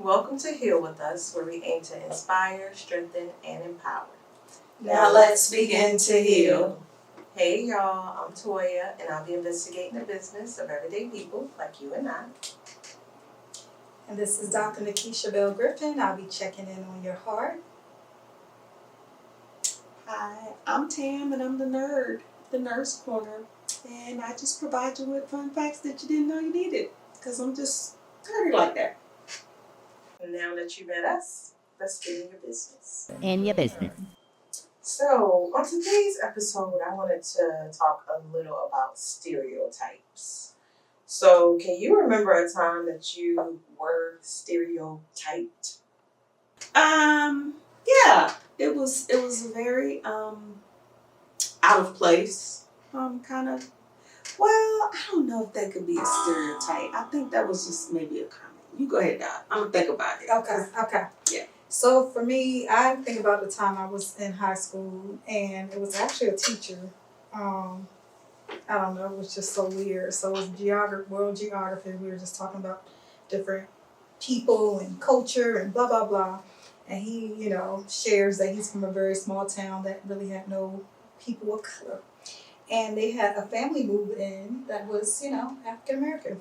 Welcome to Heal With Us, where we aim to inspire, strengthen, and empower. Now let's begin to heal. Hey y'all, I'm Toya, and I'll be investigating the business of everyday people like you and I. And this is Dr. Nikkisha Bell-Griffin. I'll be checking in on your heart. Hi, I'm Tam, and I'm the nerd, the Nurse Corner, and I just provide you with fun facts that you didn't know you needed, because I'm just nerdy like that. And now that you met us, let's get in your business. In your business. So, on today's episode, I wanted to talk a little about stereotypes. So, can you remember a time that you were stereotyped? Yeah, it was a very out of place kind of. Well, I don't know if that could be a stereotype. I think that was just maybe a comment. You go ahead, Doc. I'm gonna think about it. Okay. Yeah. So for me, I think about the time I was in high school, and it was actually a teacher. I don't know, it was just so weird. So it was world geography. We were just talking about different people and culture and blah, blah, blah. And he, shares that he's from a very small town that really had no people of color. And they had a family move in that was, African American.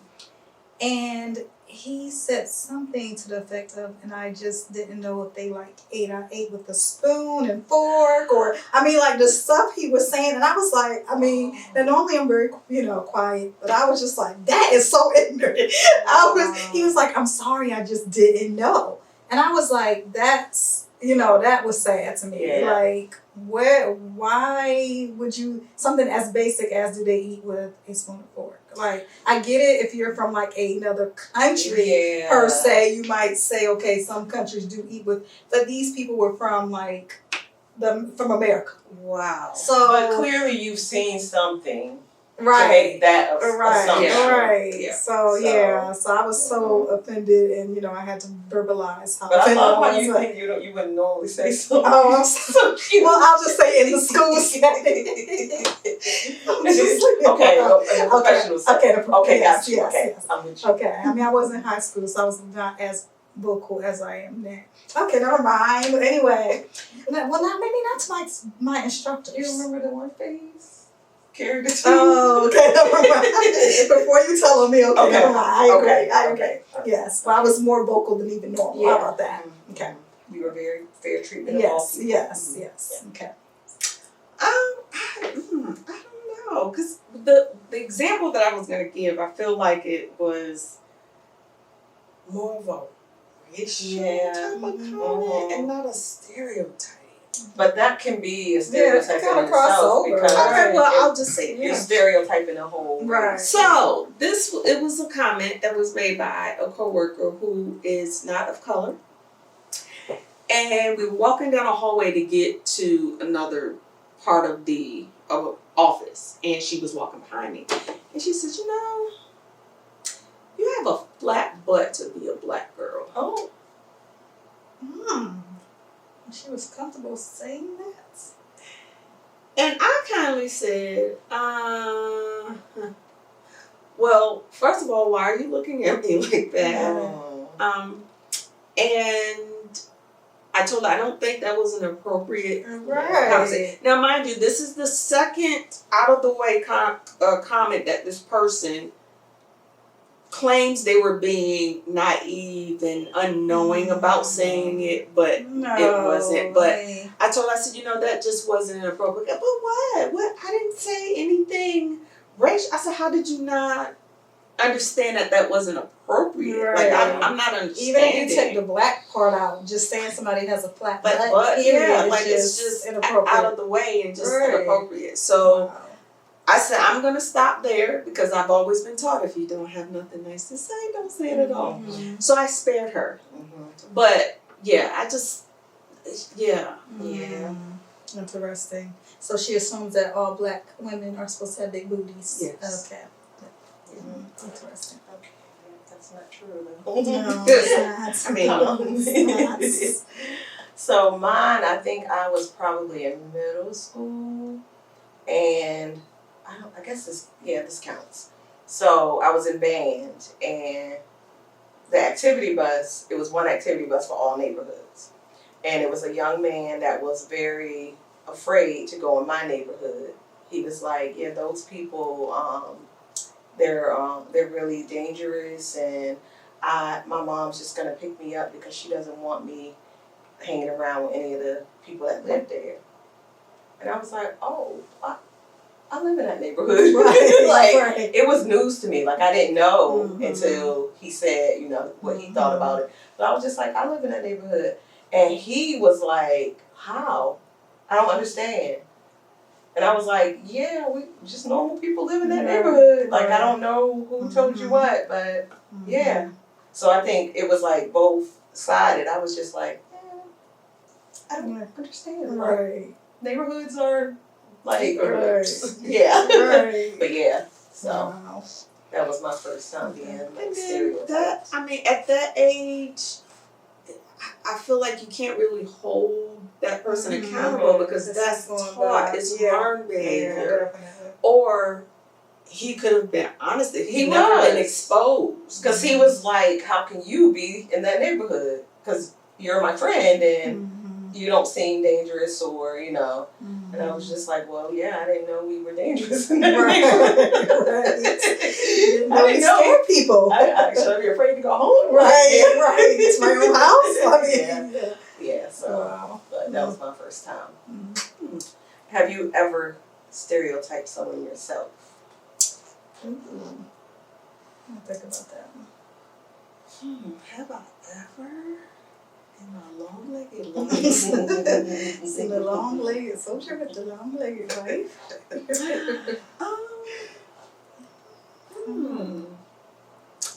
And he said something to the effect of, and I just didn't know if they ate. I ate with a spoon and fork, or the stuff he was saying. And I was like, and normally I'm very, quiet, but I was just like, that is so ignorant. He was like, I'm sorry, I just didn't know. And I was like, that's, that was sad to me. Yeah. Like, why would you, something as basic as do they eat with a spoon and fork? Like, I get it if you're from another country per se, you might say, okay, some countries do eat with, but these people were from from America. Wow. So, but clearly you've seen something right, to make that right, assumption. right. Yeah. So I was so offended, and I had to verbalize how. But I offended love how was. you think you wouldn't normally say something. Oh, I'm so cute. Well, I'll just say in the school setting. Gotcha. Yes, okay, yes. I'm with you. Okay, I was in high school, so I was not as vocal as I am now. Okay, never mind. But anyway, maybe not to my instructors. You remember the one phase? Carry the two. Oh, okay, never mind. Before you tell me, okay, never mind. I agree. Okay. Yes, but I was more vocal than even normal. How about that? Okay. You were very fair treatment of all people. Yes. Yeah. Okay. I don't know, because the example that I was gonna give, I feel like it was more of a racial type of comment and not a stereotype. But that can be a stereotype in itself because I'll just say you're stereotyping a whole right. So it was a comment that was made by a coworker who is not of color, and we were walking down a hallway to get to another part of the office, and she was walking behind me, and she said, you have a flat butt to be a black girl. Oh. She was comfortable saying that. And I kindly said, well, first of all, why are you looking at me like that? And I told her I don't think that was an appropriate conversation. Now, mind you, this is the second out of the way comment that this person claims they were being naive and unknowing about saying it, but it wasn't. But I told her, I said, that just wasn't appropriate. But what? I didn't say anything racial. I said, how did you not understand that wasn't appropriate? Right. I'm not understanding. Even if you take the black part out, just saying somebody has a flat butt, it's just inappropriate. out of the way and just inappropriate. So I said, I'm going to stop there because I've always been taught if you don't have nothing nice to say, don't say it at all. Mm-hmm. So I spared her. Mm-hmm. But yeah, Yeah. Interesting. So she assumes that all black women are supposed to have big booties. Yes. Okay. Interesting. Okay. That's not true though. No, it's not. So mine, I think I was probably in middle school, and I guess this counts. So I was in band, and the activity bus, it was one activity bus for all neighborhoods. And it was a young man that was very afraid to go in my neighborhood. He was like, yeah, those people, they're really dangerous, and my mom's just gonna pick me up because she doesn't want me hanging around with any of the people that live there. And I was like, oh, I live in that neighborhood. Right. Like, Right. it was news to me. Like, I didn't know Mm-hmm. until he said, you know, what he thought Mm-hmm. about it. But I was just like, I live in that neighborhood. And he was like, how? I don't understand. And I was like, yeah, we just normal people live in that Right. neighborhood. Like, I Right. don't know who told you Mhm. what, but Mm-hmm. yeah. So I think it was like both sided. I was just like, I don't understand. Like, Right. neighborhoods are like, Right. yeah. Right. But yeah, so Wow. that was my first time being like And then stereotyped. at that age, I feel like you can't really hold that person Mhm. accountable because It's that's going taught, back. it's Yeah. learned behavior. Definitely. Or he could have been honest that he'd He never been was. exposed. Because he was like, how can you be in that neighborhood? Because you're my friend and Mm-hmm. you don't seem dangerous, or, you know. Mm-hmm. And I was just like, well, yeah, I didn't know we were dangerous in that Right. neighborhood. Right. I didn't know. Scare people. Should I be afraid to go home? Right, right. It's my own house. I mean, yeah. Yeah, so, Wow. but that was my first time. Mm-hmm. Have you ever stereotyped someone yourself? Ooh. I'll think about that one. Have I ever in my long-legged life? See the long-legged soldier with the long-legged life.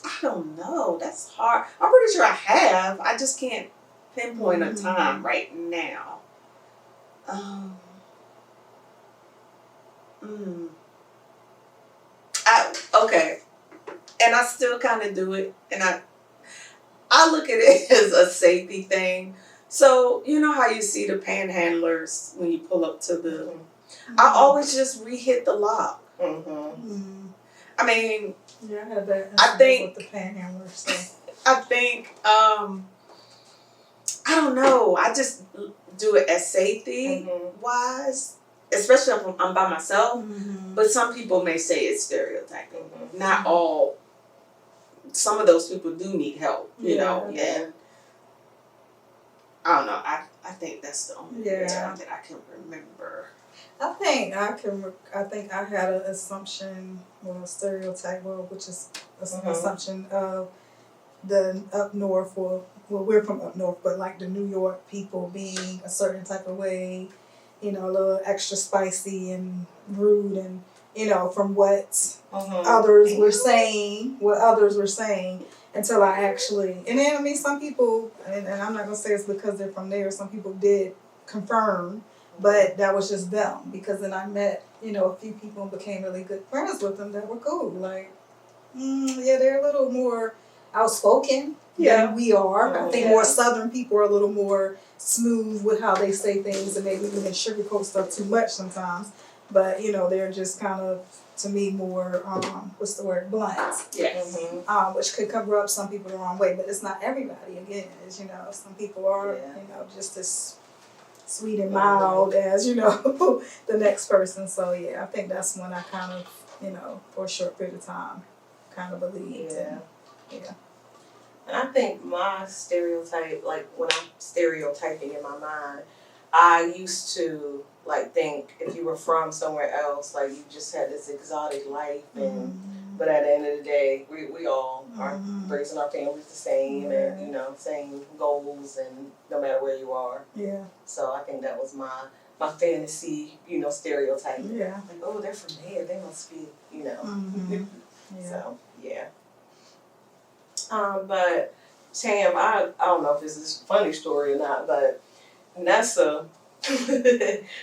I don't know. That's hard. I'm pretty sure I have. I just can't pinpoint a time right now. Okay. And I still kind of do it. And I look at it as a safety thing. So, you know how you see the panhandlers when you pull up to the... I always just re-hit the lock. Mm-hmm. I mean... Yeah, I had that. I think... with the panhandler stuff. I think... I don't know. I just do it as safety-wise. Especially if I'm by myself. Mm-hmm. But some people may say it's stereotyping. Mm-hmm. Not all. Some of those people do need help, you know. Yeah. And I don't know. I think that's the only Yeah. time that I can remember. I think I had an assumption, well, a stereotype, which is an assumption of the up north, well, we're from up north, but like the New York people being a certain type of way, you know, a little extra spicy and rude, and you know, from what others were saying, until I actually, and then I mean, some people, and I'm not gonna say it's because they're from there. Some people did confirm. But that was just them, because then I met, you know, a few people and became really good friends with them that were cool. Like, yeah, they're a little more outspoken than we are. I think more Southern people are a little more smooth with how they say things and maybe even sugarcoat stuff too much sometimes. But, you know, they're just kind of, to me, more, blunt. Yes. Which could cover up some people the wrong way. But it's not everybody, again, as you know. Some people are, you know, just as sweet and mild as, you know, the next person. So yeah, I think that's when I kind of, you know, for a short period of time, kind of believed. Yeah. Yeah. And I think my stereotype, like when I'm stereotyping in my mind, I used to like think if you were from somewhere else, like you just had this exotic life, and but at the end of the day, we all are raising our families the same, and you know, same goals, and no matter where you are. Yeah. So I think that was my fantasy, you know, stereotype. Yeah. Like, oh, they're from there, they must be, you know. Yeah. So yeah. But Tam, I don't know if this is a funny story or not, but Nessa,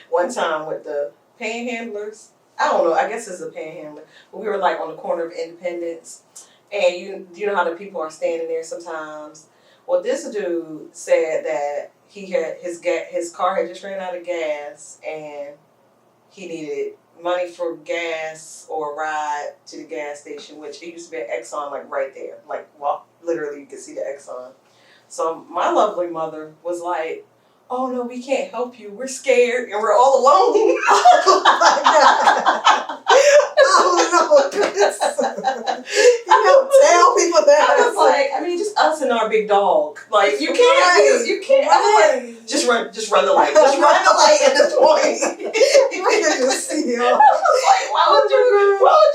one time with the panhandlers, I don't know, I guess it's a panhandler, but we were like on the corner of Independence, and you know how the people are standing there sometimes. Well, this dude said that he had his car had just ran out of gas, and he needed money for gas or a ride to the gas station, which it used to be an Exxon, like right there, like walk literally you can see the X on. So my lovely mother was like, "Oh no, we can't help you. We're scared and we're all alone." Oh my God. Oh no, Chris. You don't tell people that. I was like, I mean, just us and our big dog. Like you can't, Right. you can't. I was like, just run the light. Just run the light at this point. You can just see I y'all. was like, why would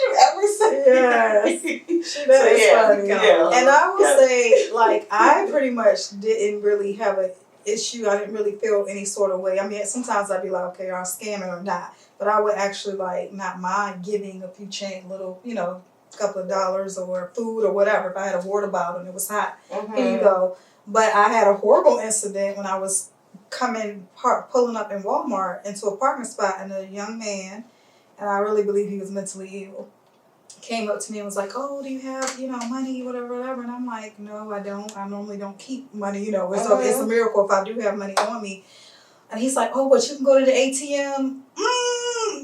you ever say Yes. that? That is yeah, funny. yeah. And I will Yeah. say, like, I pretty much didn't really have an issue. I didn't really feel any sort of way. I mean, sometimes I'd be like, okay, are I scamming or not? But I would actually, like, not mind giving a few little, couple of dollars or food or whatever. If I had a water bottle and it was hot, here you go. But I had a horrible incident when I was pulling up in Walmart into a parking spot, and a young man, and I really believe he was mentally ill, came up to me and was like, "Oh, do you have, money, whatever, whatever?" And I'm like, "No, I don't. I normally don't keep money. It's a miracle if I do have money on me." And he's like, "Oh, but you can go to the ATM."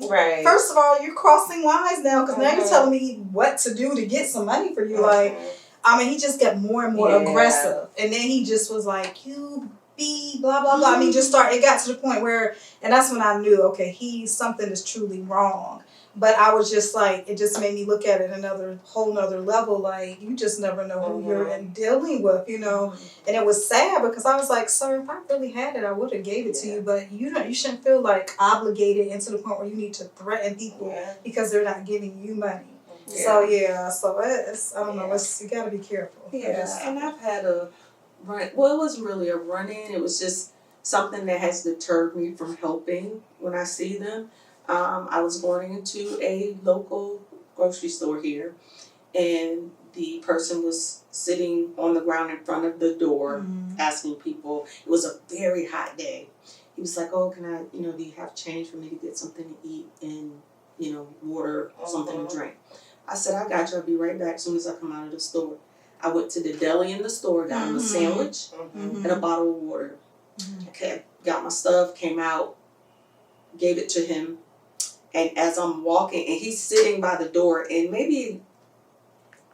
Right. First of all, you're crossing lines now, because now you're telling me what to do to get some money for you. Like, I mean, he just got more and more aggressive. And then he just was like, "You be blah, blah, blah." I mean, it got to the point where, and that's when I knew, okay, something is truly wrong. But I was just like, it just made me look at it whole nother level. Like, you just never know who you're dealing with, And it was sad because I was like, "Sir, if I really had it, I would have gave it to you. But you shouldn't feel like obligated into the point where you need to threaten people because they're not giving you money." Yeah. So it's, I don't know, you got to be careful. Yes, and I've had a run. Well, it wasn't really a run-in. It was just something that has deterred me from helping when I see them. I was going into a local grocery store here, and the person was sitting on the ground in front of the door asking people. It was a very hot day. He was like, "Oh, can I, do you have change for me to get something to eat and, water, something to drink?" I said, "I got you. I'll be right back as soon as I come out of the store." I went to the deli in the store, got him a sandwich and a bottle of water. Okay, got my stuff, came out, gave it to him. And as I'm walking, and he's sitting by the door, and maybe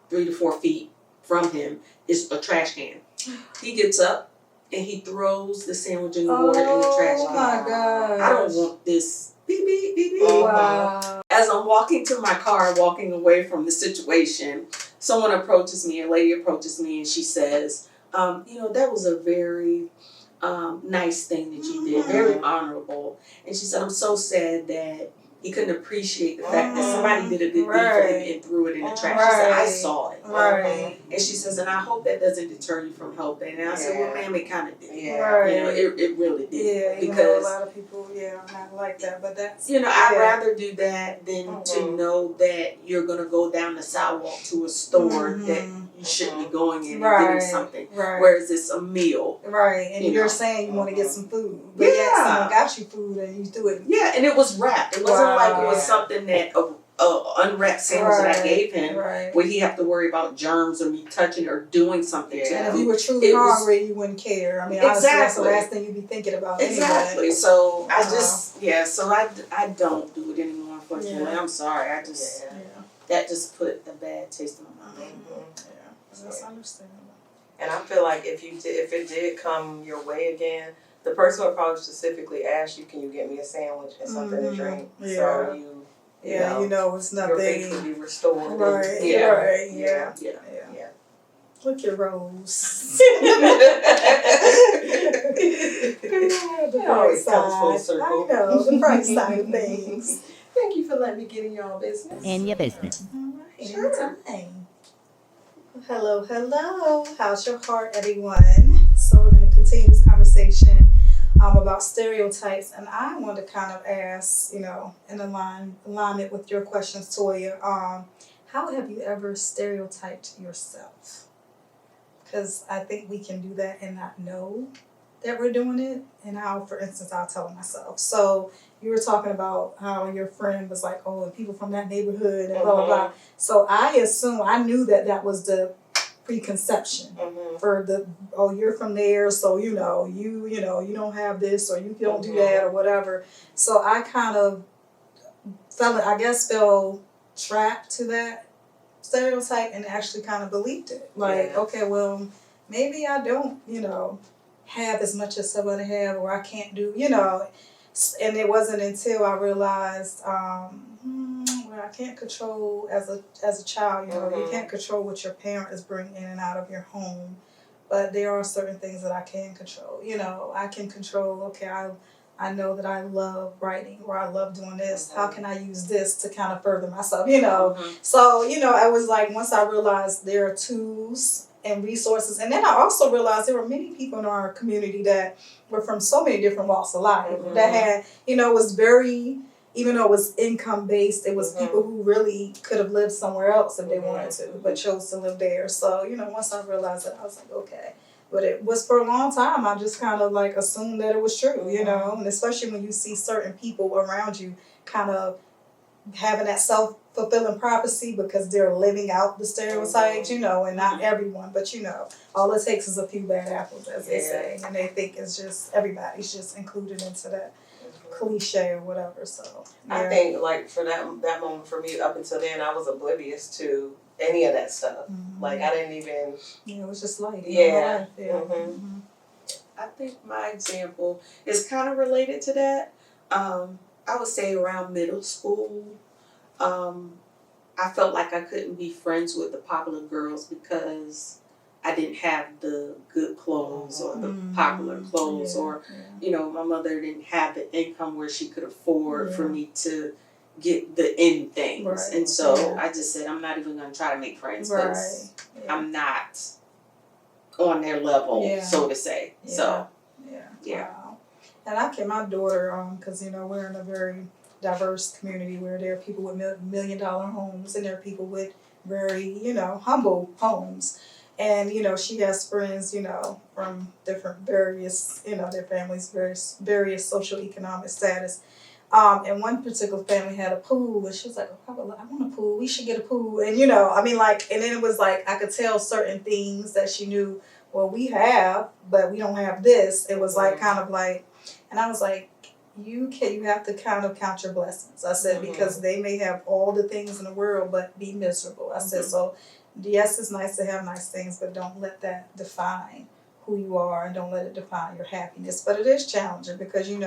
3 to 4 feet from him is a trash can. He gets up and he throws the sandwich and the water in the trash can. Oh my God! I don't want this. Beep, beep, beep, beep. Wow. As I'm walking to my car, walking away from the situation, a lady approaches me, and she says, "That was a very nice thing that you did, very honorable." And she said, "I'm so sad that he couldn't appreciate the fact that somebody did a good thing for him and threw it in the trash." She said, "I saw it." Right. And she says, "And I hope that doesn't deter you from helping." And I said, "Well, ma'am, it kind of did. Right. It really did." Yeah, because a lot of people, are not like that, but that's... I'd rather do that than to know that you're going to go down the sidewalk to a store that you shouldn't be going in and getting something. Right. Whereas it's a meal. Right. And you're saying you want to get some food. But yet someone got you food and you threw it. Yeah, and it was wrapped. It wasn't like it was something that unwrapped sandwich that I gave him where he have to worry about germs or me touching or doing something to him. And if you were truly hungry, you wouldn't care. I mean, honestly, that's the last thing you'd be thinking about Exactly. Anyway. So I just, so I don't do it anymore, unfortunately. I'm sorry. I just, that just put a bad taste in my mouth. That's understandable. And I feel like if it did come your way again, the person would probably specifically ask you, "Can you get me a sandwich and something to drink?" So it's nothing. Your faith would be restored. Right. Yeah. Look at Rose. It always comes full circle. I know, the bright side of things. Thank you for letting me get in your business. In your business. All right, Sure. anytime. Hello. How's your heart, everyone? So we're going to continue this conversation about stereotypes, and I want to kind of ask, in alignment with your questions, Toya. How have you ever stereotyped yourself? Because I think we can do that and not know that we're doing it. And how, for instance, I'll tell myself. So you were talking about how your friend was like, "Oh, and people from that neighborhood and blah, blah, blah." So I knew that was the preconception for you're from there, so you don't have this, or you don't do that, or whatever. So I kind of fell trapped to that stereotype and actually kind of believed it. Like, okay, well, maybe I don't, have as much as somebody have, or I can't do, And it wasn't until I realized, well, I can't control as a child. You can't control what your parents bring in and out of your home, but there are certain things that I can control. I can control. Okay, I know that I love writing, or I love doing this. How can I use this to kind of further myself? So I was like, once I realized there are tools and resources, and then I also realized there were many people in our community that were from so many different walks of life that had, was very, even though it was income based, it was people who really could have lived somewhere else if they wanted to, but chose to live there. So, once I realized that, I was like, okay. But it was for a long time, I just kind of like assumed that it was true, and especially when you see certain people around you kind of having that self-fulfilling prophecy because they're living out the stereotypes, and not everyone, but all it takes is a few bad apples, as they say, and they think it's just everybody's just included into that cliche or whatever. So I think like for that moment for me, up until then, I was oblivious to any of that stuff. Like I didn't even. Yeah, it was just life. I think my example is kind of related to that. I would say around middle school, I felt like I couldn't be friends with the popular girls because I didn't have the good clothes or the popular clothes, or my mother didn't have the income where she could afford for me to get the in things, and so I just said I'm not even going to try to make friends because I'm not on their level, so to say. So wow. And my daughter, because we're in a very diverse community where there are people with $1 million homes and there are people with very humble homes. And, she has friends, from different various, their families, various socioeconomic status. And one particular family had a pool, and she was like, oh, I want a pool. We should get a pool. And, and then it was like, I could tell certain things that she knew, well, we have, but we don't have this. It was like, kind of like, and I was like, you have to kind of count your blessings. I said, because they may have all the things in the world, but be miserable. I said, so yes, it's nice to have nice things, but don't let that define who you are, and don't let it define your happiness. But it is challenging because, you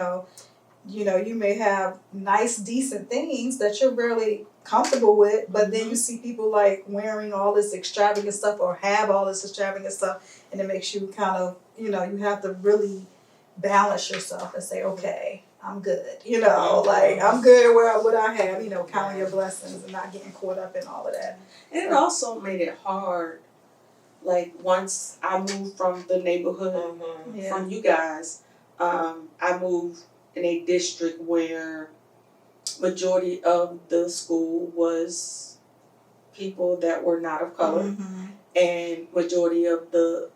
may have nice, decent things that you're really comfortable with, but then you see people like wearing all this extravagant stuff or have all this extravagant stuff, and it makes you kind of, you have to really balance yourself and say, okay, I'm good, like I'm good at what I have, counting your blessings and not getting caught up in all of that. And it also made it hard. Like once I moved from the neighborhood from you guys, I moved in a district where majority of the school was people that were not of color, and majority of the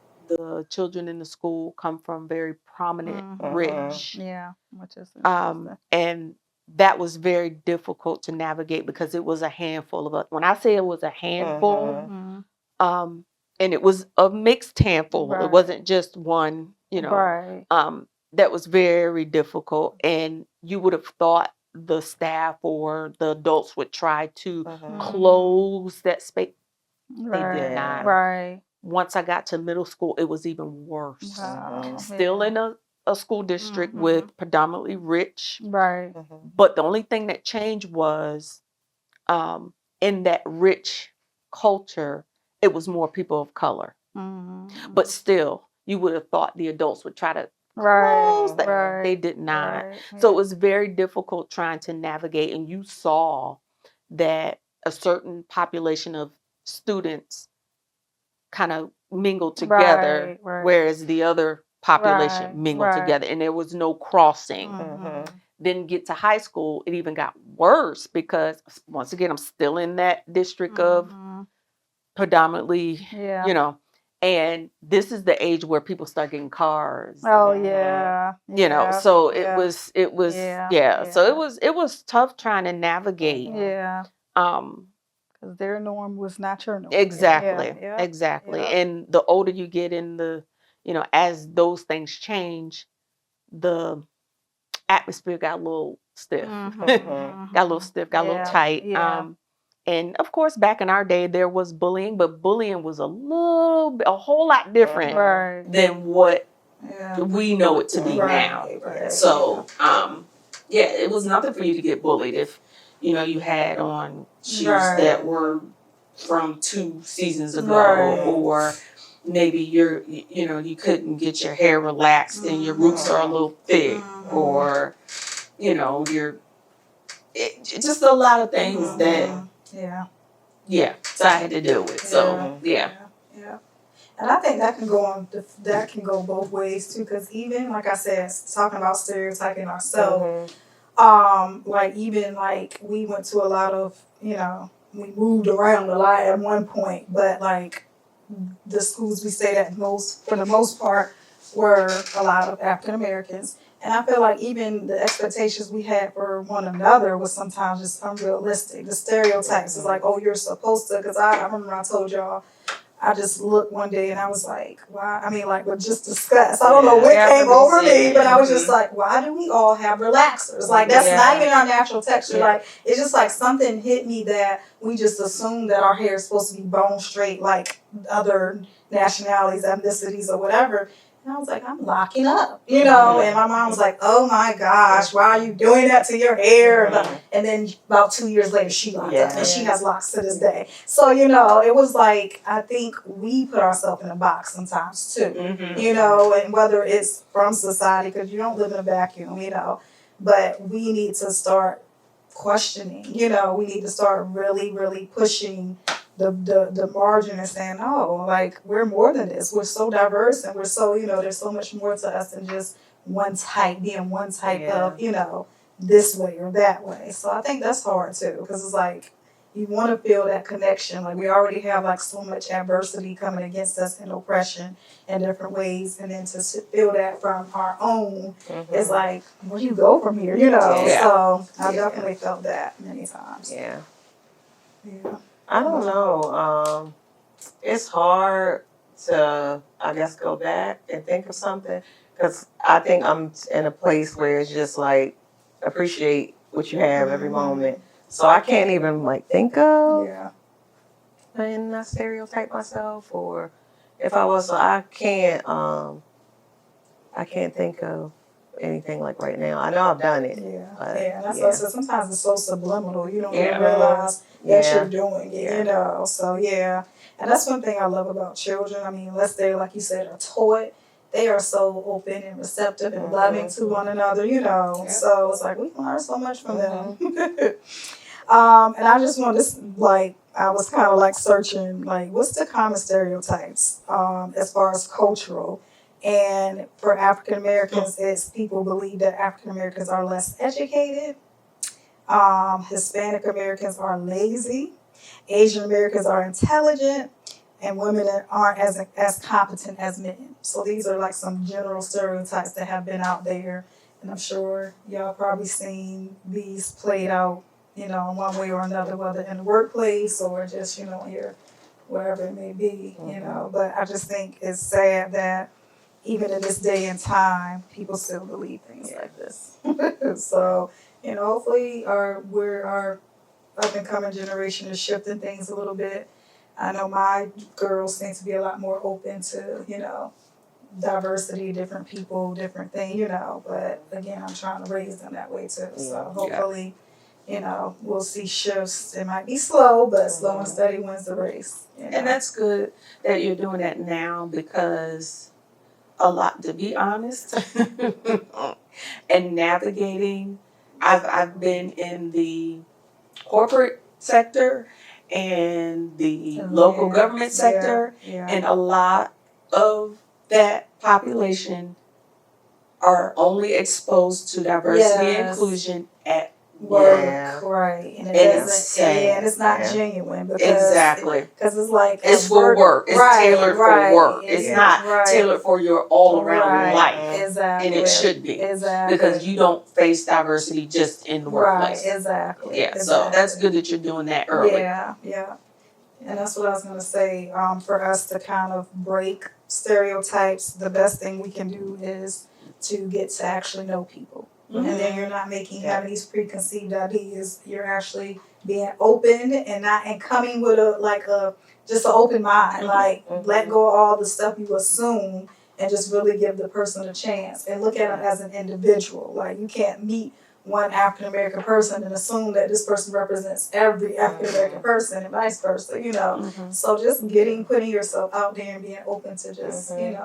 children in the school come from very prominent, rich. Which is and that was very difficult to navigate because it was a handful of us. When I say it was a handful, and it was a mixed handful. It wasn't just one, that was very difficult. And you would have thought the staff or the adults would try to close that space. They did not. Once I got to middle school, it was even worse. Still in a school district with predominantly rich. But the only thing that changed was in that rich culture, it was more people of color. But still, you would have thought the adults would try to close that. They did not. So it was very difficult trying to navigate. And you saw that a certain population of students kind of mingled together, whereas the other population mingled together, and there was no crossing. Then get to high school, it even got worse because once again, I'm still in that district of predominantly, and this is the age where people start getting cars. Oh so it was so it was tough trying to navigate. Because their norm was not your norm. Exactly. And the older you get in the, as those things change, the atmosphere got a little stiff. Got a little stiff, got a little tight. And of course, back in our day, there was bullying, but bullying was a whole lot different Right. than what Yeah. we know it to be now. Right. So, yeah, it was nothing for you to get bullied if, you had on shoes that were from 2 seasons ago, or maybe you couldn't get your hair relaxed and your roots are a little thick, or, just a lot of things that, so I had to deal with. So, yeah. And I think that can go both ways too, because even like I said, talking about stereotyping ourselves, like we went to a lot of, we moved around a lot at one point, but like the schools we stayed at for the most part were a lot of African Americans. And I feel like even the expectations we had for one another was sometimes just unrealistic. The stereotypes is like, oh, you're supposed to, because I remember I told y'all, I just looked one day and I was like, why? I mean, like, with just disgust. I don't know what came over me, but I was just like, why do we all have relaxers? Like, that's not even our natural texture. Like, it's just like something hit me that we just assume that our hair is supposed to be bone straight like other nationalities, ethnicities, or whatever. And I was like, I'm locking up, and my mom was like, oh my gosh, why are you doing that to your hair? And then about 2 years later, she locked up, and she has locks to this day. So, it was like, I think we put ourselves in a box sometimes too, and whether it's from society, because you don't live in a vacuum, but we need to start questioning, we need to start really, really pushing the margin and saying, oh, like, we're more than this. We're so diverse, and we're so, there's so much more to us than just being one type of, this way or that way. So I think that's hard too, because it's like, you want to feel that connection. Like, we already have like so much adversity coming against us and oppression in different ways, and then to feel that from our own is like, where do you go from here? So I definitely felt that many times. Yeah. I don't know. It's hard to, I guess, go back and think of something, because I think I'm in a place where it's just like, appreciate what you have every moment. So I can't even like think of and not stereotype myself, or if I was, so I can't think of anything like right now. I know I've done it. That's what I said. Sometimes it's so subliminal. You don't even realize that you're doing it, So, and that's one thing I love about children. I mean, unless they, like you said, are taught, they are so open and receptive and loving to one another, So it's like, we can learn so much from them. And I just want to, like, I was kind of like searching, like, what's the common stereotypes as far as cultural? And for African Americans, it's people believe that African Americans are less educated. Hispanic Americans are lazy. Asian Americans are intelligent. And women aren't as competent as men. So these are like some general stereotypes that have been out there. And I'm sure y'all probably seen these played out, in one way or another, whether in the workplace or just, here, wherever it may be, But I just think it's sad that even in this day and time, people still believe things like this. So, hopefully our up and coming generation is shifting things a little bit. I know my girls seem to be a lot more open to, diversity, different people, different things, But again, I'm trying to raise them that way too. So hopefully, we'll see shifts. It might be slow, but slow and steady wins the race. And that's good that you're doing that now, because a lot, to be honest, and navigating, I've been in the corporate sector and the local government sector, and a lot of that population are only exposed to diversity and inclusion at work. Right. And it's not genuine, because it's like, it's for work. It's tailored for work. It's not tailored for your all around life. Exactly. And it should be. Exactly. Because you don't face diversity just in the workplace. Right, exactly. Yeah. So that's good that you're doing that early. Yeah. And that's what I was gonna say. For us to kind of break stereotypes, the best thing we can do is to get to actually know people. and then you're not having these preconceived ideas. You're actually being open and coming with just an open mind. Like let go of all the stuff you assume and just really give the person a chance and look at them as an individual. Like you can't meet one African American person and assume that this person represents every African American person and vice versa, So just putting yourself out there and being open to just, And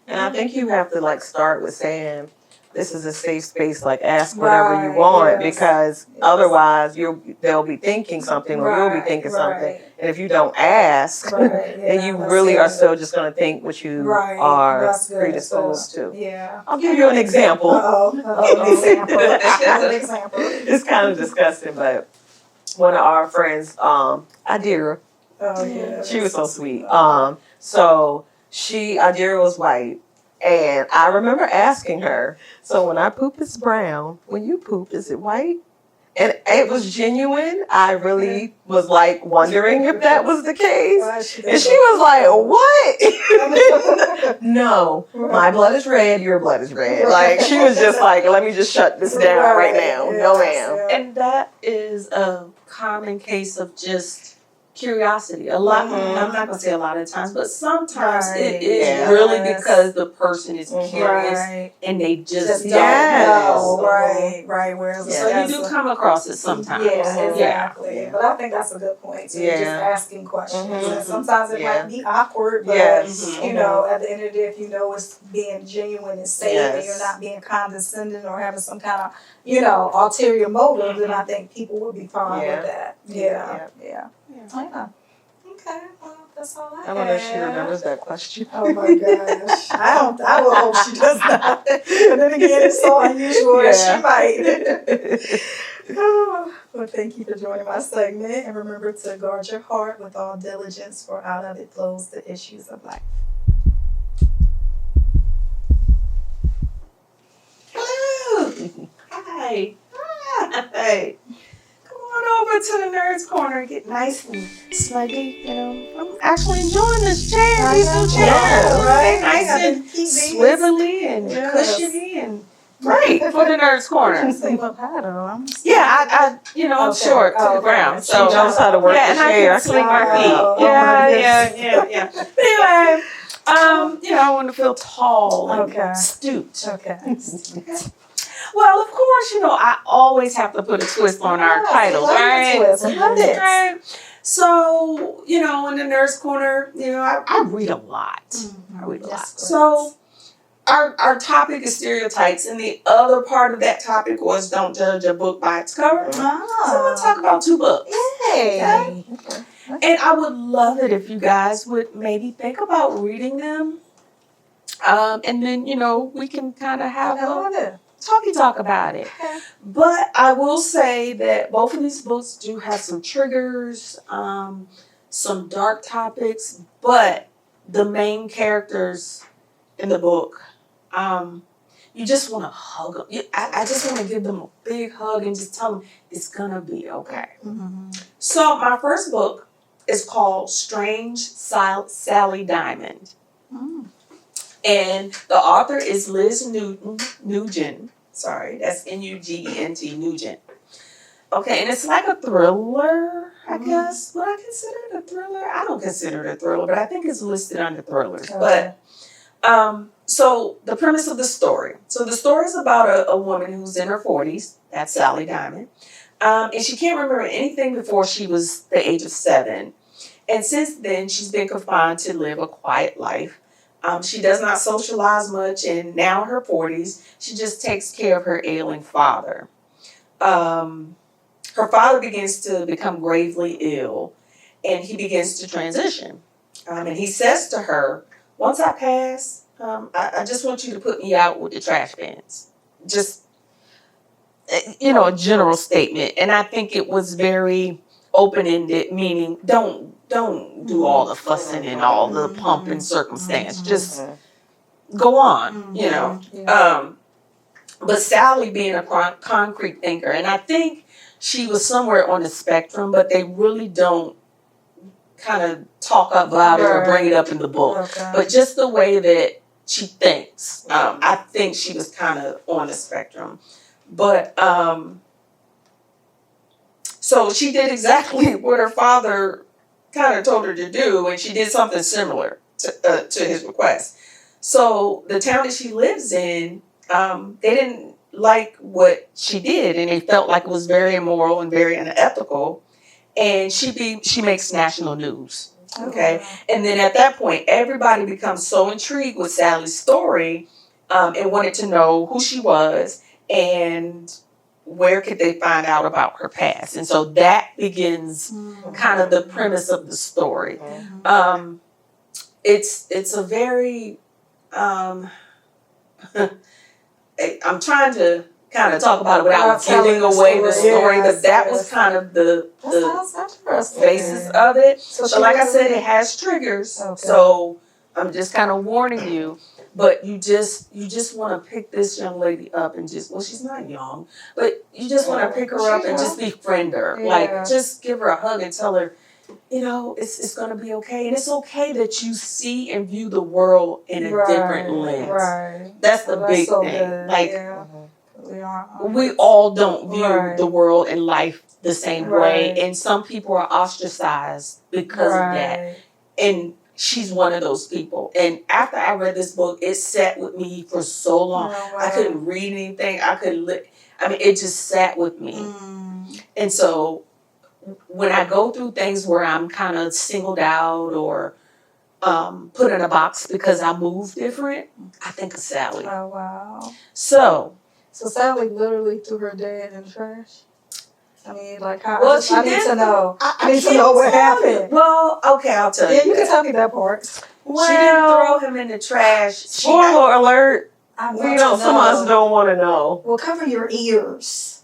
I think you have to start with saying, this is a safe space, ask whatever you want, because otherwise they'll be thinking something or you'll be thinking something. And if you don't ask, then you really are still just going to think what you are predisposed to. Yeah. I'll give you an example. An example. It's kind of disgusting, but one of our friends, Adira, she was so sweet. So Adira was white. And I remember asking her, so when I poop, it's brown. When you poop, is it white? And it was genuine. I really was wondering if that was the case. And she was like, what? No, my blood is red, your blood is red. She was just let me just shut this down right now. No, ma'am. And that is a common case of just curiosity. A lot, I'm not going to say a lot of times, but sometimes it is really because the person is curious and they just don't know. Right. Whereas so you do come across it sometimes. Yeah, exactly. Yeah. But I think that's a good point too. Just asking questions. And sometimes it might be awkward, but at the end of the day, if it's being genuine and safe and you're not being condescending or having some kind of, ulterior motive, then I think people will be fine with that. Yeah. Okay, well, that's all I wonder if she remembers that question. Oh my gosh. I will hope she does not. But then again, it's so unusual that she might. Well, thank you for joining my segment. And remember to guard your heart with all diligence, for out of it flows the issues of life. Hello. Hi. Hey. Over to the Nerds Corner and get nice and snuggy. I'm actually enjoying this chair. These new chairs, right? Nice and swivelly and cushiony and great for the Nerds Corner. I'm short to the ground, so she knows how to work the chair. And I can swing my feet. Yeah. But anyway, I want to feel tall and astute. Okay. Well, of course, I always have to put a twist on our titles, right? Right. So, in the Nurse Corner, I read a lot. So, our topic is stereotypes, and the other part of that topic was don't judge a book by its cover. So, I'm going to talk about 2 books. Yay! Okay? And I would love it if you guys would maybe think about reading them. And then, we can kind of have talk about it. Okay. But I will say that both of these books do have some triggers, some dark topics, but the main characters in the book, you just want to hug them. I just want to give them a big hug and just tell them it's going to be okay. Mm-hmm. So my first book is called Strange Sally Diamond. And the author is Liz Nugent. Sorry, that's Nugent, Nugent. Okay, and it's like a thriller, I guess. Would I consider it a thriller? I don't consider it a thriller, but I think it's listed under thrillers. Okay. But, so the premise of the story. So the story is about a woman who's in her 40s. That's Sally Diamond. And she can't remember anything before she was the age of 7. And since then, she's been confined to live a quiet life. She does not socialize much, and now in her 40s, she just takes care of her ailing father. Her father begins to become gravely ill, and he begins to transition. And he says to her, once I pass, I just want you to put me out with the trash bins. Just, a general statement. And I think it was very open-ended, meaning don't do all the fussing and all the pomp and circumstance. Just go on, But Sally being a concrete thinker, and I think she was somewhere on the spectrum, but they really don't kind of talk about it or bring it up in the book. Okay. But just the way that she thinks, I think she was kind of on the spectrum. But so she did exactly what her father kind of told her to do, and she did something similar to his request. So the town that she lives in, they didn't like what she did, and they felt like it was very immoral and very unethical. And she makes national news. Okay, and then at that point, everybody becomes so intrigued with Sally's story, and wanted to know who she was and where could they find out about her past. And so that begins kind of the premise of the story. It's a very I'm trying to kind of talk about it without giving away the story, but that was kind of the basis of it. So like I said, it has triggers. Okay. So I'm just kind of warning you. But you just want to pick this young lady up and just, well, she's not young, but you just want to pick her up and just befriend her. Yeah. Like, just give her a hug and tell her, you know, it's going to be okay. And it's okay that you see and view the world in a different lens. Right. That's the big thing. Good. Like, we all don't view the world and life the same way. And some people are ostracized because of that. And she's one of those people. And after I read this book, it sat with me for so long. Oh, wow. I couldn't read anything. It just sat with me. And so when I go through things where I'm kind of singled out or put in a box because I move different, I think of Sally. Oh, wow. So Sally literally threw her dad in the trash? I mean, like, how? Well, I need to know. I need to know what happened. Well, okay, I'll tell you. Yeah, you can tell me that part. Well, she didn't throw him in the trash. Spoiler alert. Some of us don't want to know. Well, cover your ears.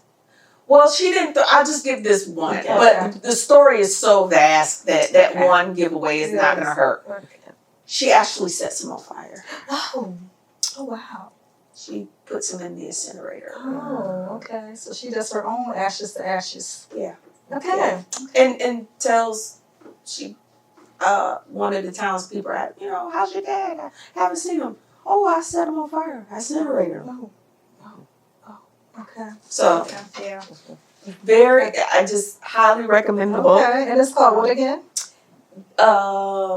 Well, she didn't. I'll just give this one. Okay. But the story is so vast that one giveaway is not going to hurt. Okay. She actually sets him on fire. Oh, wow. She puts him in the incinerator. Oh, okay. So she does her own ashes to ashes. Yeah. Okay. Yeah. And tells one of the townspeople, how's your dad? I haven't seen him. Oh, I set him on fire. I incinerated him. Oh. Okay. So yeah. I just highly recommend the book. Okay. And it's called what again?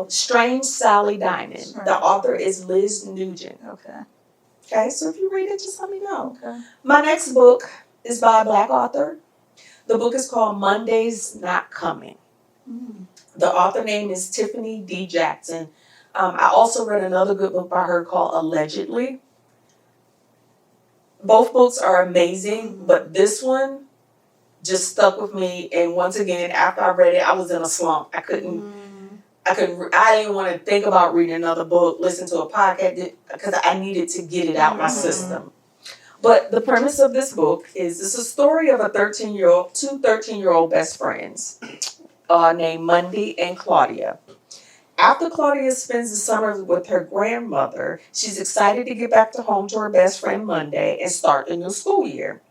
Strange Sally Diamond. Right. The author is Liz Nugent. Okay, so if you read it, just let me know. Okay. My next book is by a Black author. The book is called Monday's Not Coming. The author name is Tiffany D. Jackson. I also read another good book by her called Allegedly. Both books are amazing, but this one just stuck with me. And once again, after I read it, I was in a slump. I didn't want to think about reading another book, listen to a podcast, because I needed to get it out my system. But the premise of this book is it's a story of two 13-year-old best friends named Monday and Claudia. After Claudia spends the summer with her grandmother, she's excited to get back to home to her best friend Monday and start the new school year.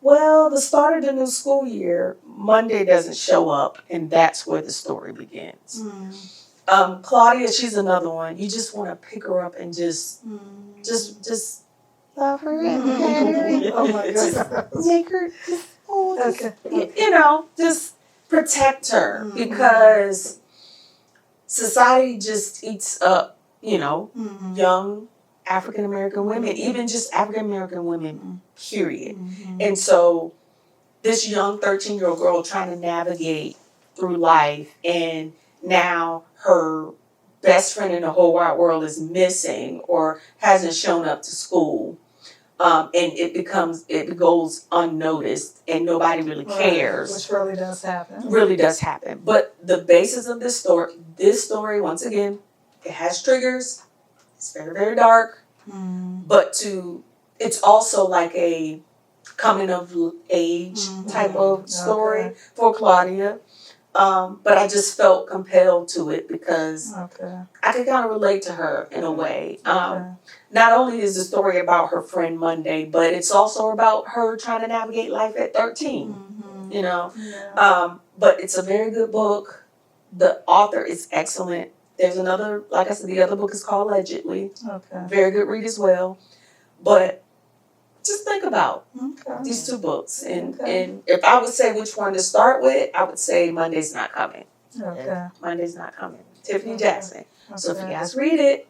Well, the start of the new school year, Monday doesn't show up, and that's where the story begins. Claudia, she's another one. You just want to pick her up and just love her. Oh my God. Make her, just protect her because society just eats up, young African American women, even just African American women, period. And so this young 13-year-old girl trying to navigate through life, and now her best friend in the whole wide world is missing or hasn't shown up to school. And it goes unnoticed and nobody really cares. Which really does happen. Really does happen. But the basis of this story, once again, it has triggers. It's very, very dark, but it's also like a coming of age type of story for Claudia. But I just felt compelled to it because I could kind of relate to her in a way. Not only is the story about her friend Monday, but it's also about her trying to navigate life at 13, But it's a very good book. The author is excellent. There's another, like I said, the other book is called Allegedly. Very good read as well. But just think about Okay. these two books. And Okay. and if I would say which one to start with, I would say Monday's Not Coming. Okay. Monday's Not Coming. Tiffany Jackson. So if you Okay. guys read it,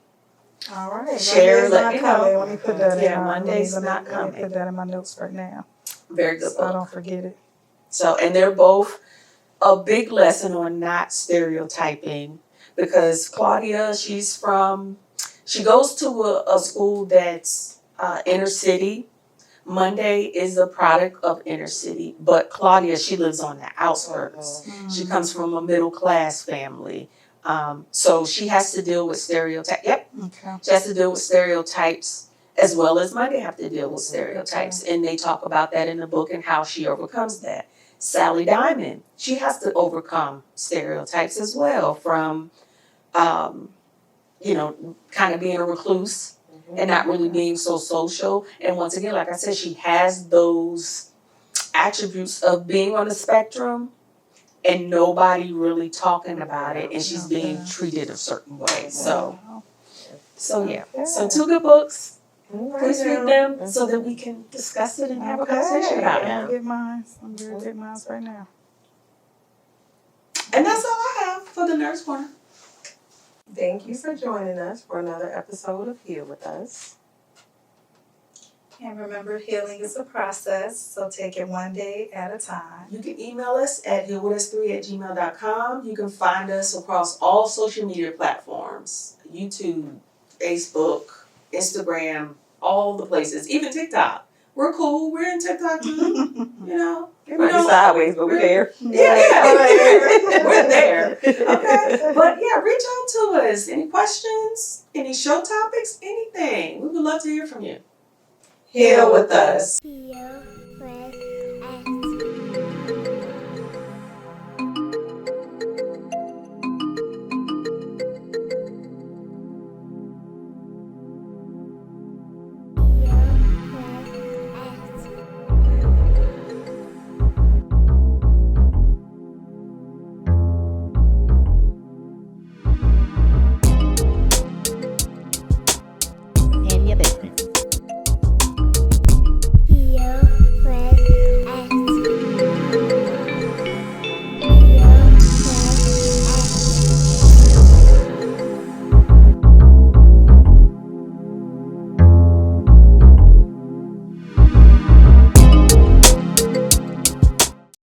All right. share, Monday's let not me coming. know. Let me put that in. Yeah, Monday's let me not coming. put that in my notes right now, very good so I book. don't forget it. So, and they're both a big lesson on not stereotyping, because Claudia, she goes to a school that's inner city. Monday is a product of inner city, but Claudia, she lives on the outskirts. She comes from a middle class family. So she has to deal with stereotypes. Yep. Okay. She has to deal with stereotypes as well as Monday have to deal with stereotypes. And they talk about that in the book and how she overcomes that. Sally Diamond, she has to overcome stereotypes as well from, kind of being a recluse and not really being so social. And once again, like I said, she has those attributes of being on the spectrum and nobody really talking about it, and she's being treated a certain way. So yeah. So 2 good books. Please read them so that we can discuss it and have a conversation about it. I'm gonna get mine. I'm gonna get mine right now. And that's all I have for the Nurse Corner. Thank you for joining us for another episode of Heal With Us. And remember, healing is a process, so take it one day at a time. You can email us at healwithus3@gmail.com. You can find us across all social media platforms: YouTube, Facebook, Instagram, all the places, even TikTok. We're cool. We're in TikTok too. We might be sideways, but we're there. Yeah. We're there. Okay. But yeah, reach out to us. Any questions? Any show topics? Anything. We would love to hear from you. Heal with us. Heal with